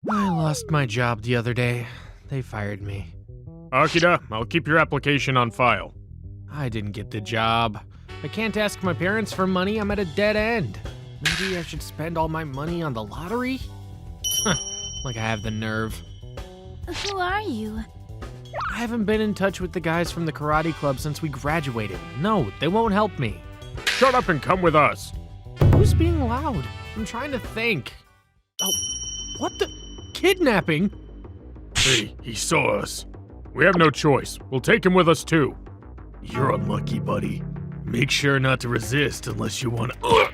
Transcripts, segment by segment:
I lost my job the other day. They fired me. Akira, I'll keep your application on file. I didn't get the job. I can't ask my parents for money. I'm at a dead end. Maybe I should spend all my money on the lottery? Like I have the nerve. Who are you? I haven't been in touch with the guys from the karate club since we graduated. No, they won't help me. Shut up and come with us. Who's being loud? I'm trying to think. Oh, what the? Kidnapping? Hey, he saw us. We have no choice. We'll take him with us too. You're unlucky, buddy. Make sure not to resist unless you want to.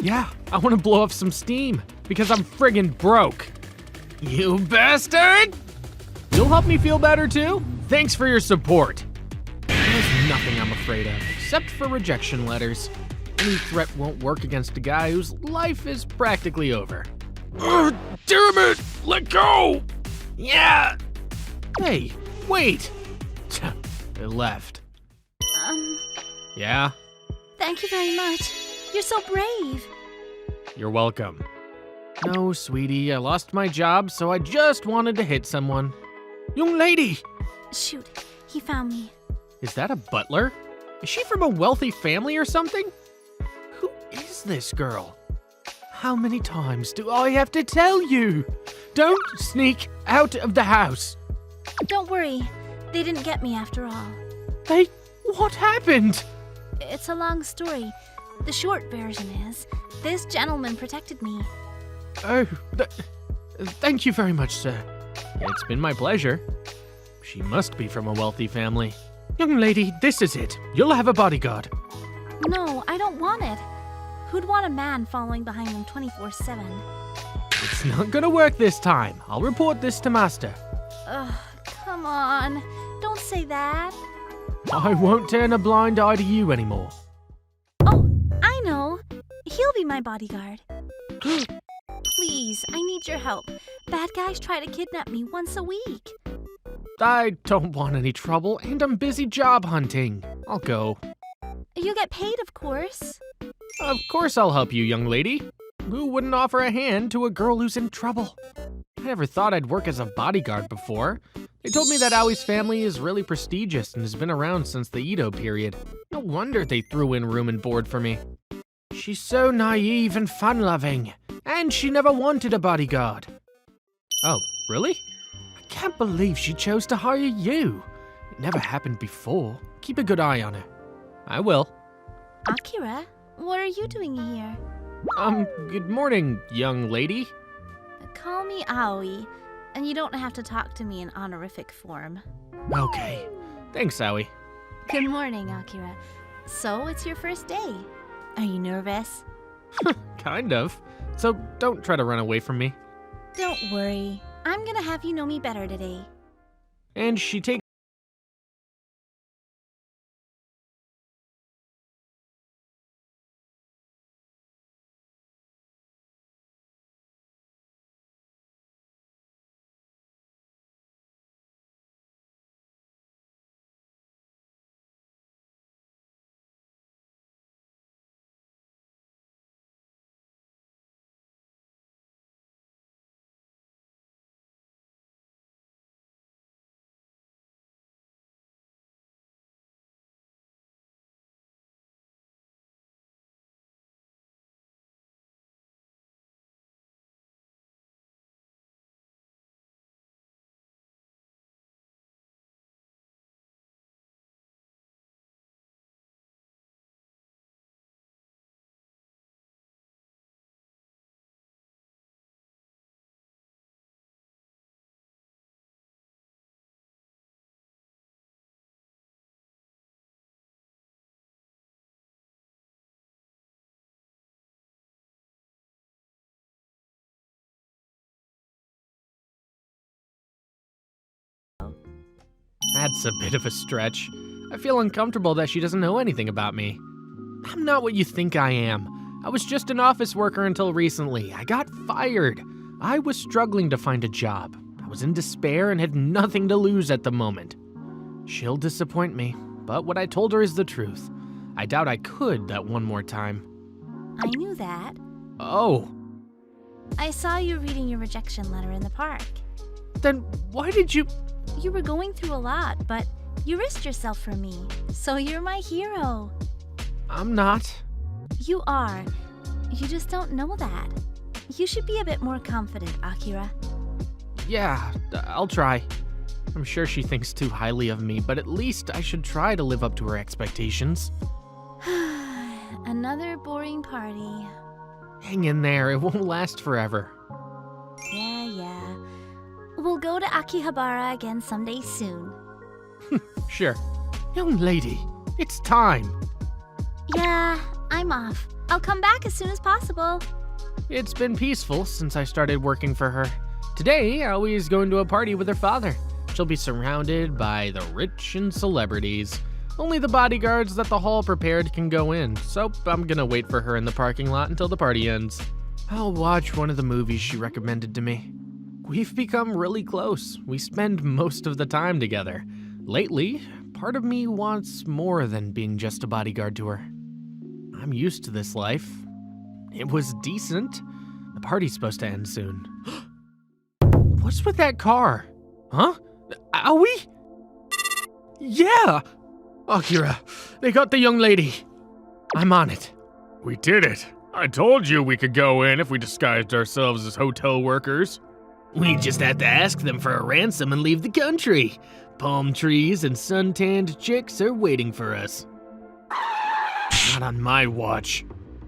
Yeah, I want to blow off some steam because I'm friggin' broke. You bastard! You'll help me feel better too? Thanks for your support. There's nothing I'm afraid of, except for rejection letters. Any threat won't work against a guy whose life is practically over. Damn it! Let go! Yeah! Hey, wait! They left. Yeah? Thank you very much. You're so brave. You're welcome. No, sweetie, I lost my job, so I just wanted to hit someone. Young lady! Shoot, he found me. Is that a butler? Is she from a wealthy family or something? Who is this girl? How many times do I have to tell you? Don't sneak out of the house. Don't worry, they didn't get me after all. What happened? It's a long story. The short version is, this gentleman protected me. Oh, thank you very much, sir. It's been my pleasure. She must be from a wealthy family. Young lady, this is it. You'll have a bodyguard. No, I don't want it. Who'd want a man following behind them 24/7? It's not gonna work this time. I'll report this to master. Ugh, come on. Don't say that. I won't turn a blind eye to you anymore. Oh, I know. He'll be my bodyguard. Please, I need your help. Bad guys try to kidnap me once a week. I don't want any trouble, and I'm busy job hunting. I'll go. You get paid, of course. Of course I'll help you, young lady. Who wouldn't offer a hand to a girl who's in trouble? I never thought I'd work as a bodyguard before. They told me that Aoi's family is really prestigious and has been around since the Edo period. No wonder they threw in room and board for me. She's so naive and fun-loving, and she never wanted a bodyguard. Oh, really? I can't believe she chose to hire you. It never happened before. Keep a good eye on her. I will. Akira, what are you doing here? Good morning, young lady. Call me Aoi, and you don't have to talk to me in honorific form. Okay. Thanks, Aoi. Good morning, Akira. So, it's your first day. Are you nervous? Kind of. So don't try to run away from me. Don't worry. I'm gonna have you know me better today. And she takes That's a bit of a stretch. I feel uncomfortable that she doesn't know anything about me. I'm not what you think I am. I was just an office worker until recently. I got fired. I was struggling to find a job. I was in despair and had nothing to lose at the moment. She'll disappoint me, but what I told her is the truth. I doubt I could that one more time. I knew that. Oh. I saw you reading your rejection letter in the park. Then why did you... You were going through a lot, but you risked yourself for me. So you're my hero. I'm not. You are. You just don't know that. You should be a bit more confident, Akira. Yeah, I'll try. I'm sure she thinks too highly of me, but at least I should try to live up to her expectations. Another boring party. Hang in there, it won't last forever. Yeah. We'll go to Akihabara again someday soon. Sure. Young lady, it's time. Yeah, I'm off. I'll come back as soon as possible. It's been peaceful since I started working for her. Today, Aoi's going to a party with her father. She'll be surrounded by the rich and celebrities. Only the bodyguards that the hall prepared can go in, so I'm gonna wait for her in the parking lot until the party ends. I'll watch one of the movies she recommended to me. We've become really close. We spend most of the time together. Lately, part of me wants more than being just a bodyguard to her. I'm used to this life. It was decent. The party's supposed to end soon. What's with that car? Huh? Aoi? Yeah! Akira, they got the young lady. I'm on it. We did it. I told you we could go in if we disguised ourselves as hotel workers. We just had to ask them for a ransom and leave the country. Palm trees and suntanned chicks are waiting for us. Not on my watch.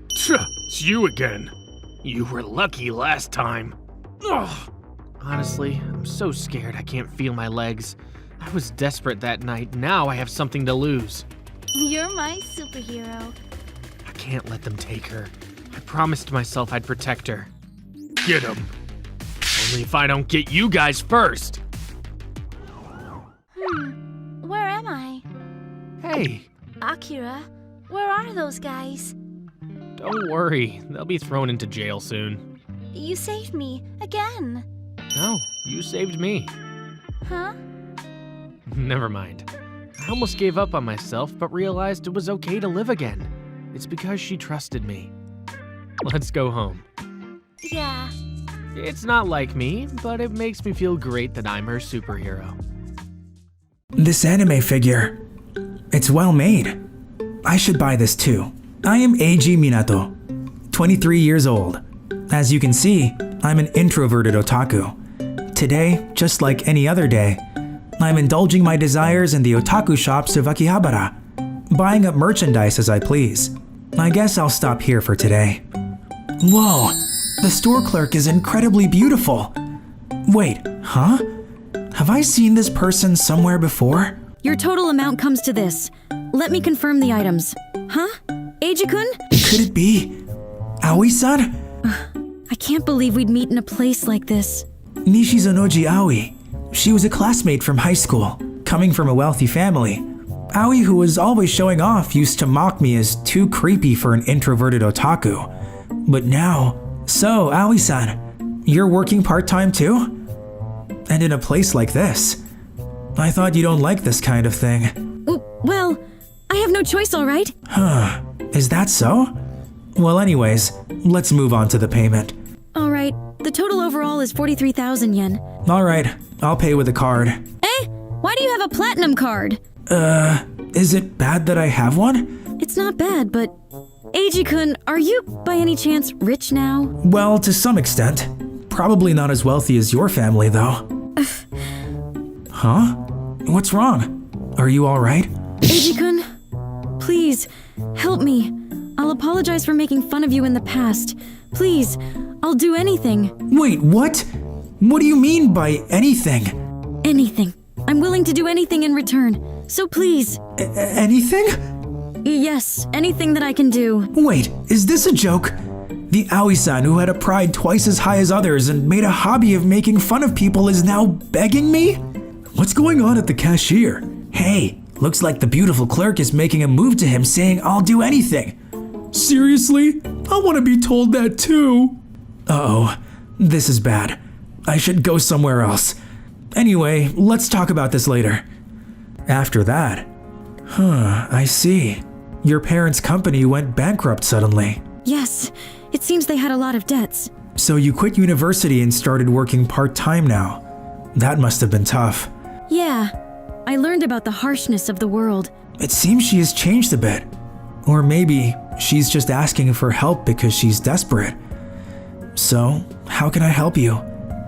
It's you again. You were lucky last time. Ugh. Honestly, I'm so scared I can't feel my legs. I was desperate that night. Now I have something to lose. You're my superhero. I can't let them take her. I promised myself I'd protect her. Get him. Only if I don't get you guys first. Where am I? Hey, Akira, where are those guys? don't worry. They'll be thrown into jail soon. You saved me again. No, you saved me. Huh? Never mind. I almost gave up on myself, but realized it was okay to live again. It's because she trusted me. Let's go home. Yeah. It's not like me, but it makes me feel great that I'm her superhero. This anime figure. It's well made. I should buy this too. I am Eiji Minato, 23 years old. As you can see, I'm an introverted otaku. Today, just like any other day, I'm indulging my desires in the otaku shops of Akihabara, buying up merchandise as I please. I guess I'll stop here for today. Whoa, the store clerk is incredibly beautiful. Wait, huh? Have I seen this person somewhere before? Your total amount comes to this. Let me confirm the items. Huh? Eiji-kun? Could it be Aoi-san? I can't believe we'd meet in a place like this. Nishizonoji Aoi. She was a classmate from high school, coming from a wealthy family. Aoi, who was always showing off, used to mock me as too creepy for an introverted otaku. But now... So, Aoi-san, you're working part-time too? And in a place like this? I thought you don't like this kind of thing. Well, I have no choice, all right? Huh. Is that so? Well, anyways, let's move on to the payment. All right, the total overall is 43,000 yen. All right, I'll pay with a card. Eh? Why do you have a platinum card? Is it bad that I have one? It's not bad, but... Eiji-kun, are you, by any chance, rich now? Well, to some extent. Probably not as wealthy as your family, though. Huh? What's wrong? Are you all right? Eiji-kun, please, help me. I'll apologize for making fun of you in the past. Please, I'll do anything. Wait, what? What do you mean by anything? Anything. I'm willing to do anything in return. So please. Anything? Yes, anything that I can do. Wait, is this a joke? The Aoi-san who had a pride twice as high as others and made a hobby of making fun of people is now begging me? What's going on at the cashier? Hey, looks like the beautiful clerk is making a move to him saying I'll do anything. Seriously? I want to be told that too. Uh-oh, this is bad. I should go somewhere else. Anyway, let's talk about this later. After that. I see. Your parents' company went bankrupt suddenly. Yes, it seems they had a lot of debts. So you quit university and started working part-time now. That must have been tough. Yeah, I learned about the harshness of the world. It seems she has changed a bit. Or maybe she's just asking for help because she's desperate. So, how can I help you?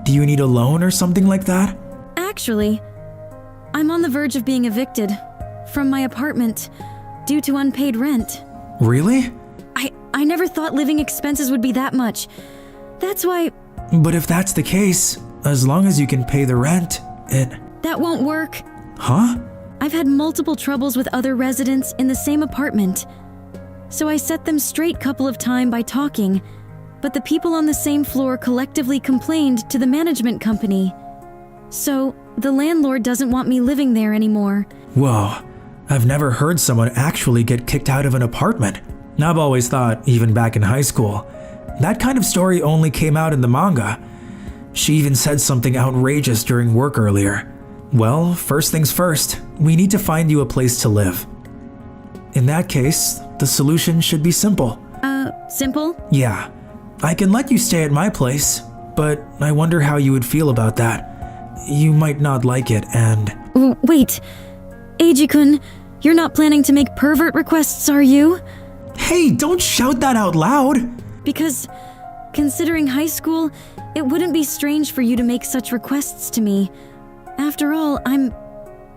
Do you need a loan or something like that? Actually, I'm on the verge of being evicted from my apartment due to unpaid rent. Really? I never thought living expenses would be that much. That's why... But if that's the case, as long as you can pay the rent, That won't work. Huh? I've had multiple troubles with other residents in the same apartment. So I set them straight couple of times by talking, but the people on the same floor collectively complained to the management company. So the landlord doesn't want me living there anymore. Whoa, I've never heard someone actually get kicked out of an apartment. I've always thought, even back in high school, that kind of story only came out in the manga. She even said something outrageous during work earlier. Well, first things first, we need to find you a place to live. In that case, the solution should be simple. Simple? Yeah, I can let you stay at my place, but I wonder how you would feel about that. You might not like it and... Wait, Eiji-kun, you're not planning to make pervert requests, are you? Hey, don't shout that out loud! Because, considering high school, it wouldn't be strange for you to make such requests to me. After all, I'm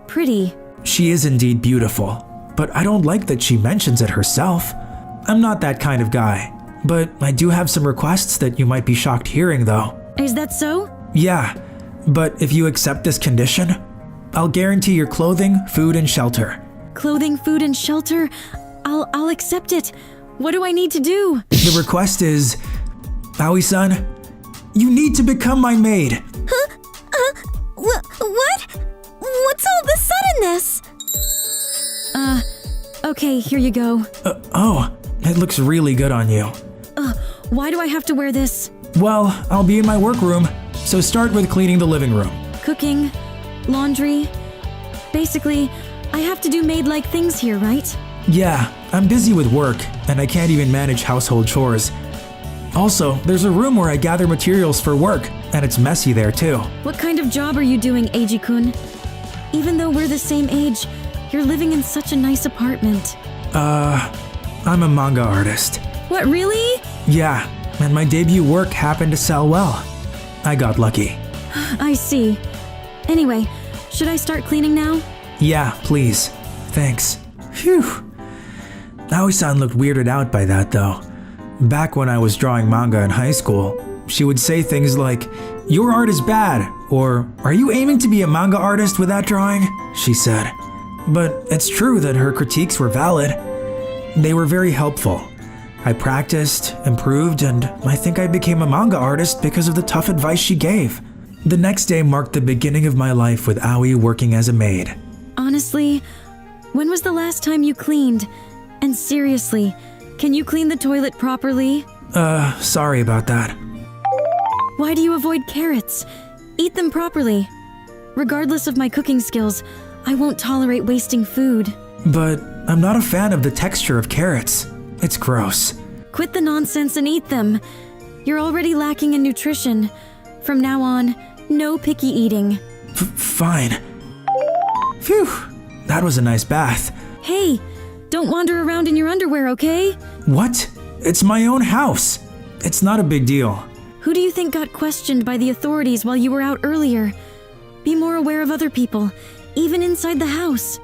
pretty. She is indeed beautiful, but I don't like that she mentions it herself. I'm not that kind of guy, but I do have some requests that you might be shocked hearing though. Is that so? Yeah, but if you accept this condition, I'll guarantee your clothing, food, and shelter. Clothing, food, and shelter? I'll accept it. What do I need to do? The request is, Aoi-san, you need to become my maid. What? What's all the suddenness? Okay, here you go. Oh, it looks really good on you. Why do I have to wear this? Well, I'll be in my workroom, so start with cleaning the living room. Cooking, laundry. Basically, I have to do maid-like things here, right? Yeah, I'm busy with work, and I can't even manage household chores. Also, there's a room where I gather materials for work, and it's messy there too. What kind of job are you doing, Eiji-kun? Even though we're the same age, you're living in such a nice apartment. I'm a manga artist. What, really? Yeah, and my debut work happened to sell well. I got lucky. I see. Anyway, should I start cleaning now? Yeah, please. Thanks. Phew. Aoi-san looked weirded out by that though. Back when I was drawing manga in high school, she would say things like, "Your art is bad," or "Are you aiming to be a manga artist with that drawing?" she said. But it's true that her critiques were valid. They were very helpful. I practiced, improved, and I think I became a manga artist because of the tough advice she gave. The next day marked the beginning of my life with Aoi working as a maid. Honestly, when was the last time you cleaned? And seriously, can you clean the toilet properly? Sorry about that. Why do you avoid carrots? Eat them properly. Regardless of my cooking skills, I won't tolerate wasting food. But I'm not a fan of the texture of carrots. It's gross. Quit the nonsense and eat them. You're already lacking in nutrition. From now on, no picky eating. Fine. Phew, that was a nice bath. Hey, don't wander around in your underwear, okay? What? It's my own house. It's not a big deal. Who do you think got questioned by the authorities while you were out earlier? Be more aware of other people, even inside the house.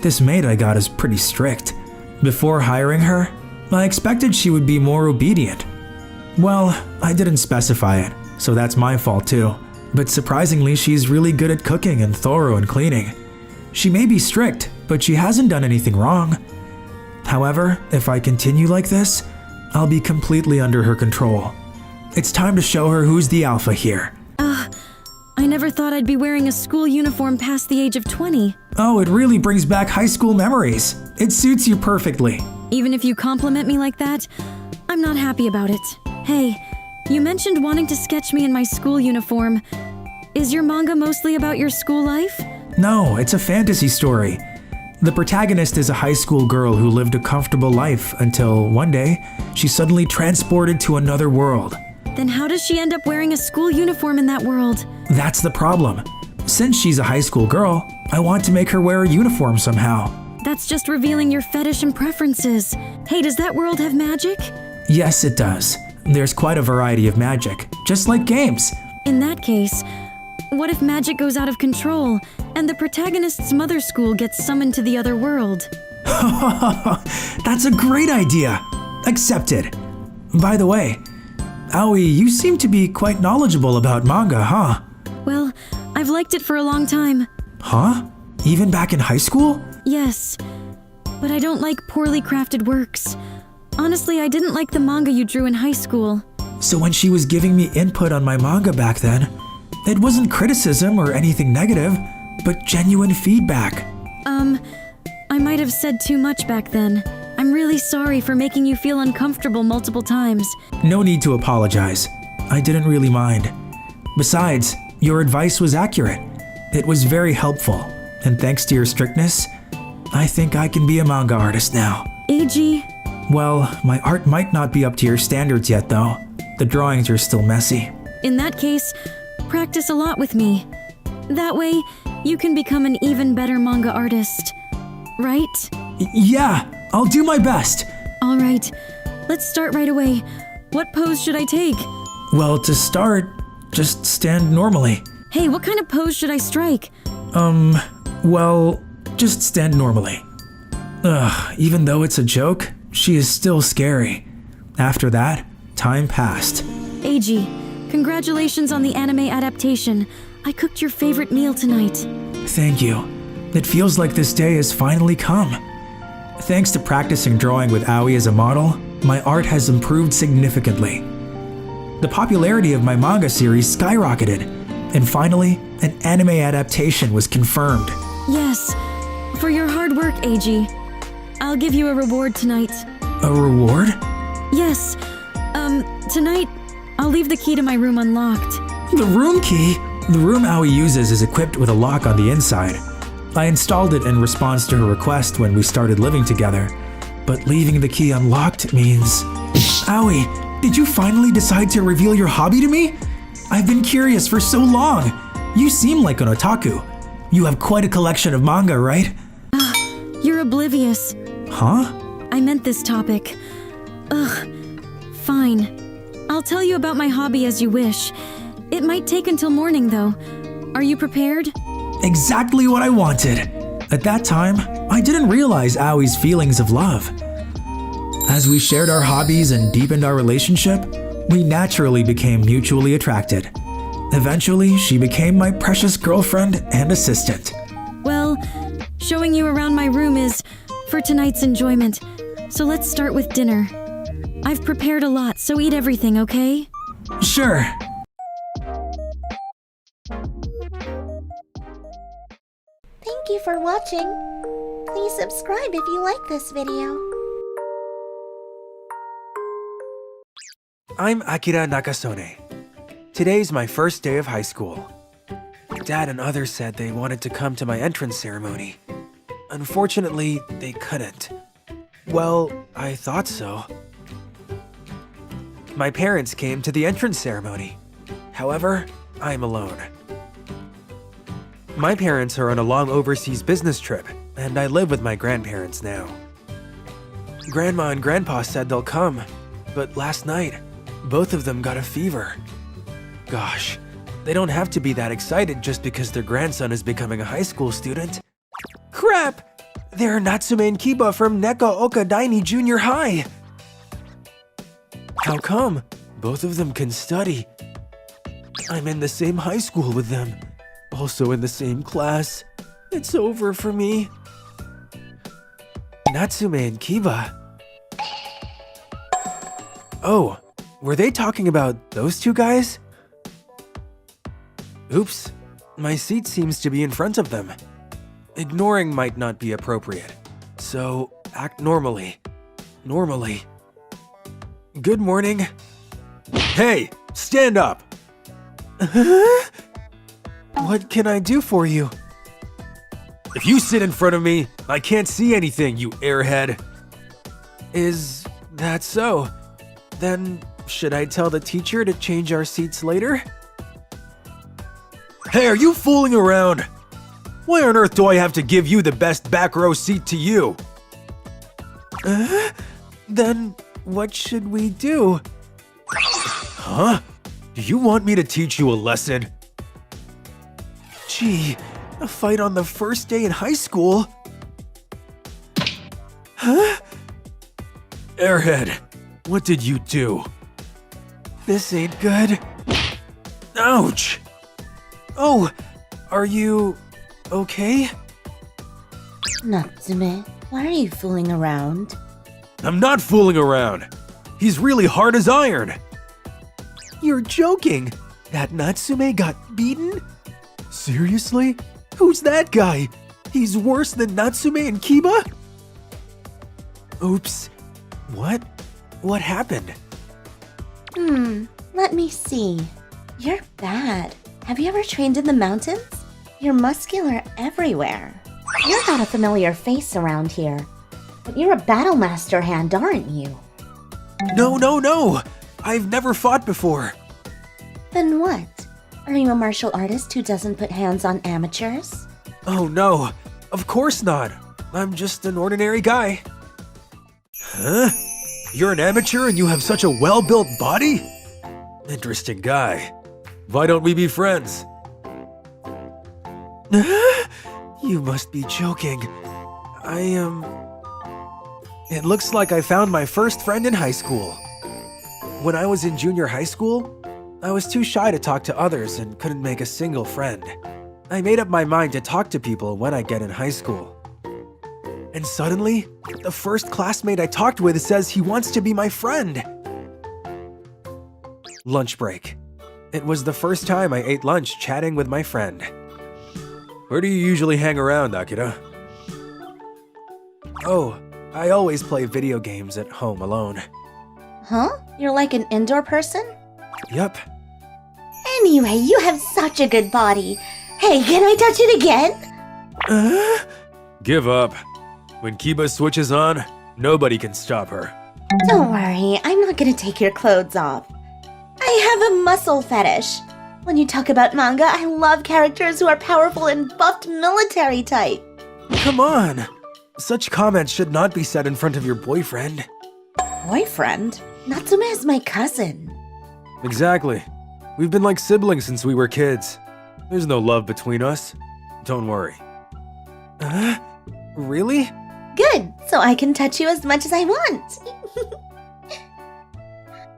This maid I got is pretty strict. Before hiring her, I expected she would be more obedient. Well, I didn't specify it, so that's my fault too. But surprisingly, she's really good at cooking and thorough in cleaning. She may be strict, but she hasn't done anything wrong. However, if I continue like this, I'll be completely under her control. It's time to show her who's the alpha here. I never thought I'd be wearing a school uniform past the age of 20. Oh, it really brings back high school memories. It suits you perfectly. Even if you compliment me like that, I'm not happy about it. Hey, you mentioned wanting to sketch me in my school uniform. Is your manga mostly about your school life? No, it's a fantasy story. The protagonist is a high school girl who lived a comfortable life until one day, she's suddenly transported to another world. Then how does she end up wearing a school uniform in that world? That's the problem. Since she's a high school girl, I want to make her wear a uniform somehow. That's just revealing your fetish and preferences. Hey, does that world have magic? Yes, it does. There's quite a variety of magic, just like games. In that case, what if magic goes out of control and the protagonist's mother school gets summoned to the other world? That's a great idea. Accepted. By the way, Aoi, you seem to be quite knowledgeable about manga, huh? Well, I've liked it for a long time. Huh? Even back in high school? Yes, but I don't like poorly crafted works. Honestly, I didn't like the manga you drew in high school. So when she was giving me input on my manga back then, it wasn't criticism or anything negative, but genuine feedback. I might have said too much back then. I'm really sorry for making you feel uncomfortable multiple times. No need to apologize. I didn't really mind. Besides, your advice was accurate. It was very helpful, and thanks to your strictness, I think I can be a manga artist now. AG. Well, my art might not be up to your standards yet though. The drawings are still messy. In that case, practice a lot with me. That way, you can become an even better manga artist. Right? Yeah, I'll do my best. All right, let's start right away. What pose should I take? Well, to start, just stand normally. Hey, what kind of pose should I strike? Well, just stand normally. Even though it's a joke, she is still scary. After that, time passed. AG, congratulations on the anime adaptation. I cooked your favorite meal tonight. Thank you. It feels like this day has finally come. Thanks to practicing drawing with Aoi as a model, my art has improved significantly. The popularity of my manga series skyrocketed, and finally, an anime adaptation was confirmed. Yes, for your hard work, AG. I'll give you a reward tonight. A reward? Yes, tonight, I'll leave the key to my room unlocked. The room key? The room Aoi uses is equipped with a lock on the inside. I installed it in response to her request when we started living together, but leaving the key unlocked means… Aoi, did you finally decide to reveal your hobby to me? I've been curious for so long. You seem like an otaku. You have quite a collection of manga, right? You're oblivious. Huh? I meant this topic. Ugh. Fine. I'll tell you about my hobby as you wish. It might take until morning, though. Are you prepared? Exactly what I wanted. At that time, I didn't realize Aoi's feelings of love. As we shared our hobbies and deepened our relationship, we naturally became mutually attracted. Eventually, she became my precious girlfriend and assistant. Well, showing you around my room is for tonight's enjoyment, so let's start with dinner. I've prepared a lot, so eat everything, okay? Sure. Thank you for watching. Please subscribe if you like this video. I'm Akira Nakasone. Today's my first day of high school. Dad and others said they wanted to come to my entrance ceremony. Unfortunately, they couldn't. Well, I thought so. My parents came to the entrance ceremony. However, I'm alone. My parents are on a long overseas business trip, and I live with my grandparents now. Grandma and Grandpa said they'll come, but last night, both of them got a fever. Gosh, they don't have to be that excited just because their grandson is becoming a high school student. Crap! They're Natsume and Kiba from Neko Okadaini Junior High! How come? Both of them can study. I'm in the same high school with them. Also in the same class. It's over for me. Natsume and Kiba. Oh, were they talking about those two guys? Oops, my seat seems to be in front of them. Ignoring might not be appropriate, so act normally. Normally. Good morning. Hey, stand up! What can I do for you? If you sit in front of me, I can't see anything, you airhead. Is that so? Then Should I tell the teacher to change our seats later? Hey, are you fooling around? Why on earth do I have to give you the best back row seat to you? Then what should we do? Huh? Do you want me to teach you a lesson? Gee, a fight on the first day in high school? Huh? Airhead, what did you do? This ain't good. Ouch! Oh, are you okay? Natsume, why are you fooling around? I'm not fooling around. He's really hard as iron. You're joking. That Natsume got beaten? Seriously? Who's that guy? He's worse than Natsume and Kiba? Oops. What? What happened? Let me see. You're bad. Have you ever trained in the mountains? You're muscular everywhere. You're not a familiar face around here. But you're a battle master hand, aren't you? No. I've never fought before. Then what? Are you a martial artist who doesn't put hands on amateurs? Oh no, of course not. I'm just an ordinary guy. Huh? You're an amateur and you have such a well-built body? Interesting guy. Why don't we be friends? You must be joking. It looks like I found my first friend in high school. When I was in junior high school, I was too shy to talk to others and couldn't make a single friend. I made up my mind to talk to people when I get in high school. And suddenly, the first classmate I talked with says he wants to be my friend. Lunch break. It was the first time I ate lunch chatting with my friend. Where do you usually hang around, Akira? Oh, I always play video games at home alone. Huh? You're like an indoor person? Yup. Anyway, you have such a good body. Hey, can I touch it again? Give up. When Kiba switches on, nobody can stop her. Don't worry, I'm not gonna take your clothes off. I have a muscle fetish. When you talk about manga, I love characters who are powerful and buffed military type. Come on. Such comments should not be said in front of your boyfriend. Boyfriend? Natsume is my cousin. Exactly. We've been like siblings since we were kids. There's no love between us. Don't worry. Really? Good, so I can touch you as much as I want.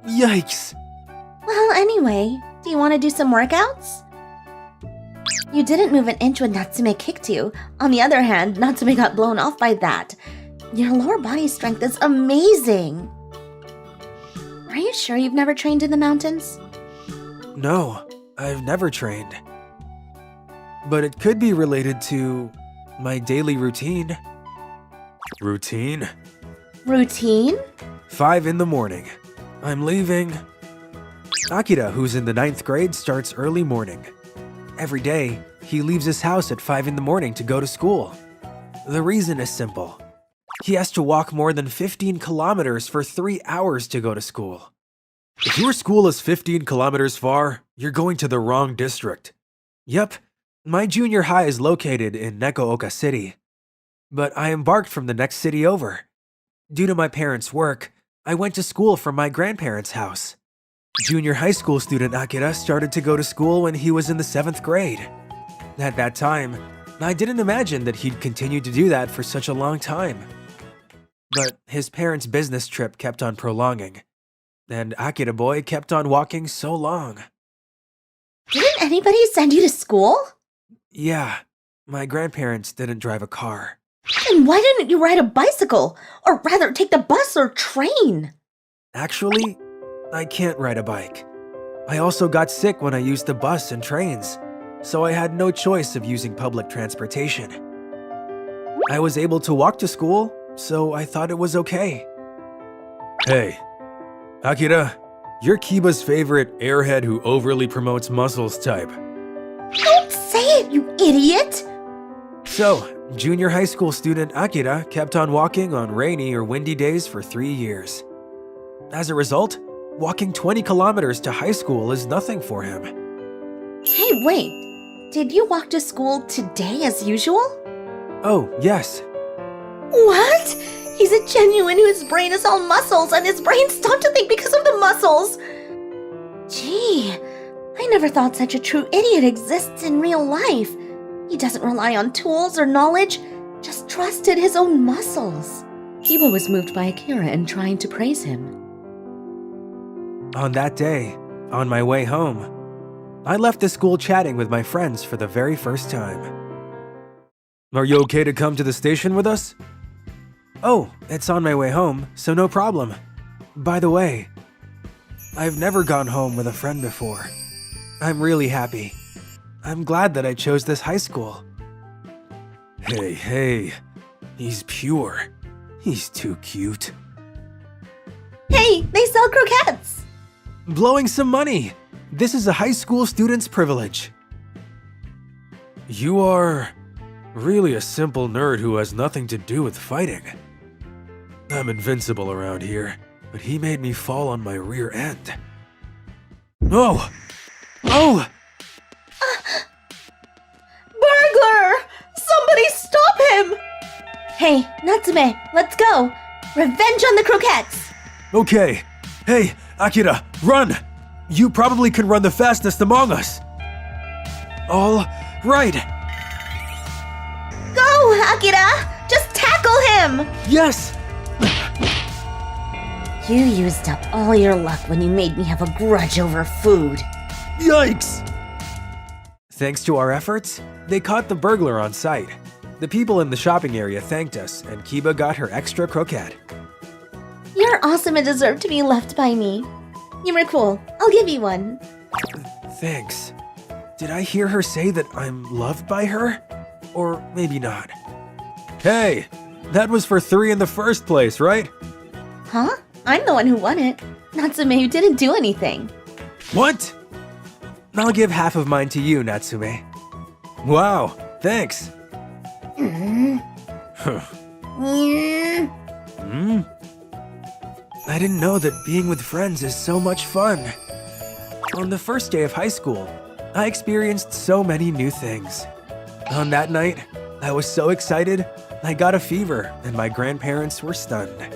Yikes. Well, anyway, do you want to do some workouts? You didn't move an inch when Natsume kicked you. On the other hand, Natsume got blown off by that. Your lower body strength is amazing. Are you sure you've never trained in the mountains? No, I've never trained. But it could be related to my daily routine. Routine? Routine? 5 in the morning. I'm leaving. Akira, who's in the 9th grade, starts early morning. Every day, he leaves his house at 5 in the morning to go to school. The reason is simple. He has to walk more than 15 kilometers for 3 hours to go to school. If your school is 15 kilometers far, you're going to the wrong district. Yep, my junior high is located in Neko City. But I embarked from the next city over. Due to my parents' work, I went to school from my grandparents' house. Junior high school student Akira started to go to school when he was in the 7th grade. At that time, I didn't imagine that he'd continue to do that for such a long time. But his parents' business trip kept on prolonging, and Akira boy kept on walking so long. Didn't anybody send you to school? Yeah, my grandparents didn't drive a car. Then why didn't you ride a bicycle? Or rather, take the bus or train? Actually, I can't ride a bike. I also got sick when I used the bus and trains, so I had no choice of using public transportation. I was able to walk to school, so I thought it was okay. Hey, Akira, you're Kiba's favorite airhead who overly promotes muscles type. Don't say it, you idiot! So, junior high school student Akira kept on walking on rainy or windy days for 3 years. As a result, Walking 20 kilometers to high school is nothing for him. Hey, wait. Did you walk to school today as usual? Oh, yes. What? He's a genuine whose brain is all muscles and his brain stopped to think because of the muscles. Gee, I never thought such a true idiot exists in real life. He doesn't rely on tools or knowledge, just trusted his own muscles. Kiba was moved by Akira and trying to praise him. On that day, on my way home, I left the school chatting with my friends for the very first time. Are you okay to come to the station with us? Oh, it's on my way home, so no problem. By the way, I've never gone home with a friend before. I'm really happy. I'm glad that I chose this high school. Hey, he's pure. He's too cute. Hey, they sell croquettes! Blowing some money! This is a high school student's privilege. You are really a simple nerd who has nothing to do with fighting. I'm invincible around here, but he made me fall on my rear end. Oh! Burglar! Somebody stop him! Hey, Natsume, let's go! Revenge on the croquettes! Okay. Hey, Akira, run! You probably can run the fastest among us. All right. Go, Akira! Just tackle him! Yes! You used up all your luck when you made me have a grudge over food. Yikes! Thanks to our efforts, they caught the burglar on sight. The people in the shopping area thanked us, and Kiba got her extra croquette. You're awesome and deserve to be loved by me. You were cool. I'll give you one. Thanks. Did I hear her say that I'm loved by her? Or maybe not. Hey, that was for 3 in the first place, right? Huh? I'm the one who won it. Natsume, who didn't do anything. What? I'll give half of mine to you, Natsume. Wow, thanks. I didn't know that being with friends is so much fun. On the first day of high school, I experienced so many new things. On that night, I was so excited, I got a fever and my grandparents were stunned.